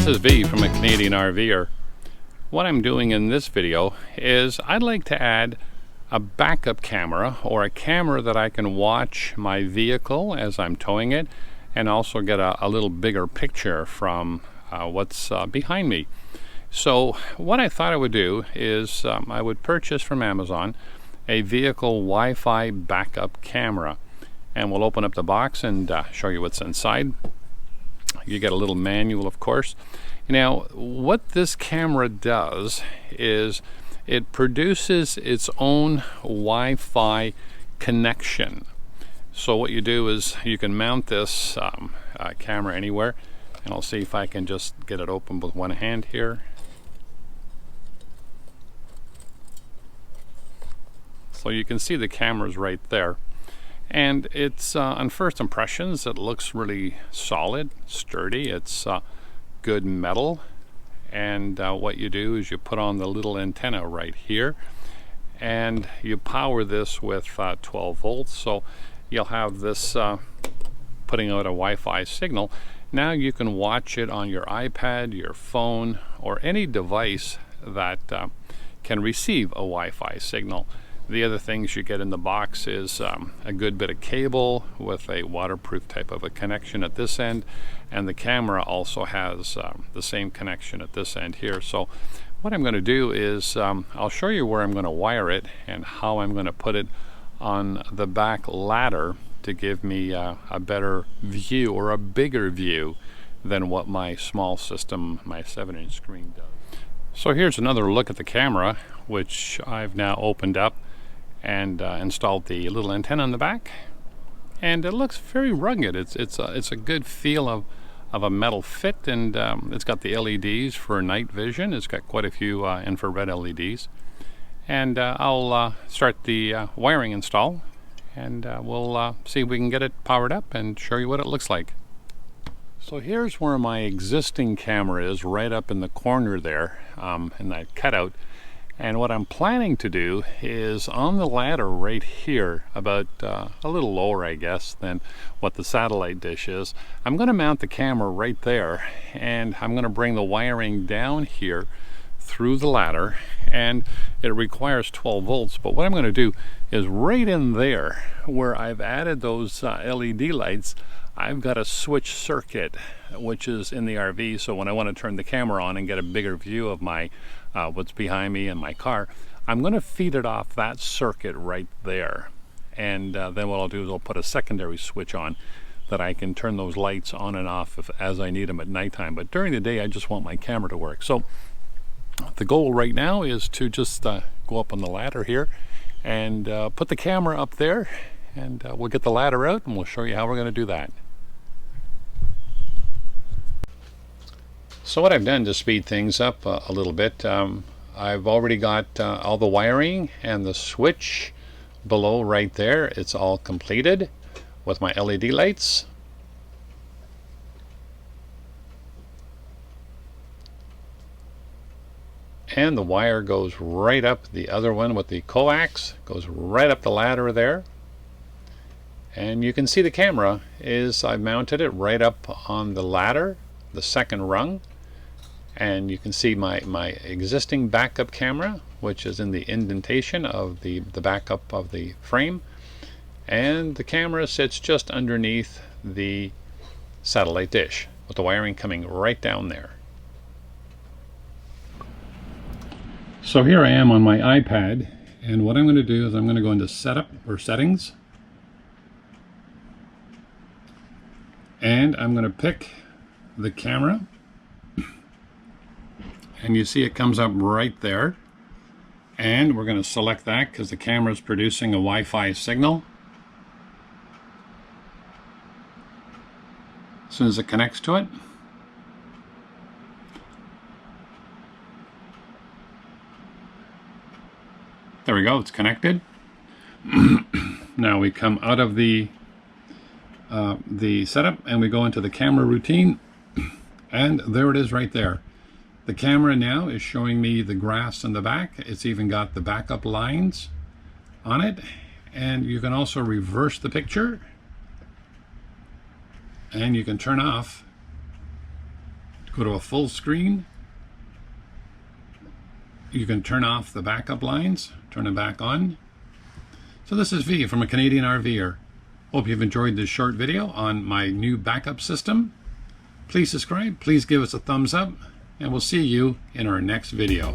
This is V from A Canadian RVer. What I'm doing in this video is I'd like to add a backup camera, or a camera that I can watch my vehicle as I'm towing it and also get a little bigger picture from what's behind me. So what I thought I would do is I would purchase from Amazon a vehicle Wi-Fi backup camera, and we'll open up the box and show you what's inside. You get a little manual, of course. Now, what this camera does is it produces its own Wi-Fi connection. So what you do is you can mount this camera anywhere, and I'll see if I can just get it open with one hand here. So you can see the camera's right there. And it's on first impressions, it looks really solid, sturdy. It's good metal. And what you do is you put on the little antenna right here, and you power this with 12 volts. So you'll have this putting out a Wi-Fi signal. Now you can watch it on your iPad, your phone, or any device that can receive a Wi-Fi signal. The other things you get in the box is a good bit of cable with a waterproof type of a connection at this end, and the camera also has the same connection at this end here. So what I'm going to do is I'll show you where I'm going to wire it and how I'm going to put it on the back ladder to give me a better view, or a bigger view, than what my small system, my 7-inch screen does. So here's another look at the camera, which I've now opened up and installed the little antenna on the back, and it looks very rugged. It's a good feel of a metal fit, and it's got the LEDs for night vision. It's got quite a few infrared LEDs, and I'll start the wiring install, and we'll see if we can get it powered up and show you what it looks like. So here's where my existing camera is, right up in the corner there, in that cutout. And what I'm planning to do is on the ladder right here, about a little lower I guess than what the satellite dish is, I'm going to mount the camera right there, and I'm going to bring the wiring down here through the ladder, and it requires 12 volts. But what I'm going to do is right in there where I've added those LED lights, I've got a switch circuit which is in the RV, so when I want to turn the camera on and get a bigger view of my what's behind me and my car, I'm going to feed it off that circuit right there. And then what I'll do is I'll put a secondary switch on that I can turn those lights on and off as I need them at nighttime. But during the day I just want my camera to work. So the goal right now is to just go up on the ladder here and put the camera up there, and we'll get the ladder out and we'll show you how we're going to do that. So what I've done to speed things up a little bit, I've already got all the wiring and the switch below right there. It's all completed with my LED lights. And the wire goes right up, the other one with the coax goes right up the ladder there. And you can see the camera is, I've mounted it right up on the ladder, the second rung. And you can see my existing backup camera, which is in the indentation of the backup of the frame, and the camera sits just underneath the satellite dish with the wiring coming right down there. So here I am on my iPad, and what I'm going to do is I'm going to go into setup or settings, and I'm going to pick the camera. And you see it comes up right there, and we're going to select that because the camera is producing a Wi-Fi signal. As soon as it connects to it, there we go, it's connected. Now we come out of the setup and we go into the camera routine, and there it is right there. The camera now is showing me the grass in the back. It's even got the backup lines on it, and you can also reverse the picture, and you can turn off Go to a full screen. You can turn off the backup lines, turn them back on. So this is V from a Canadian RVer. Hope you've enjoyed this short video on my new backup system. Please subscribe, please give us a thumbs up, and we'll see you in our next video.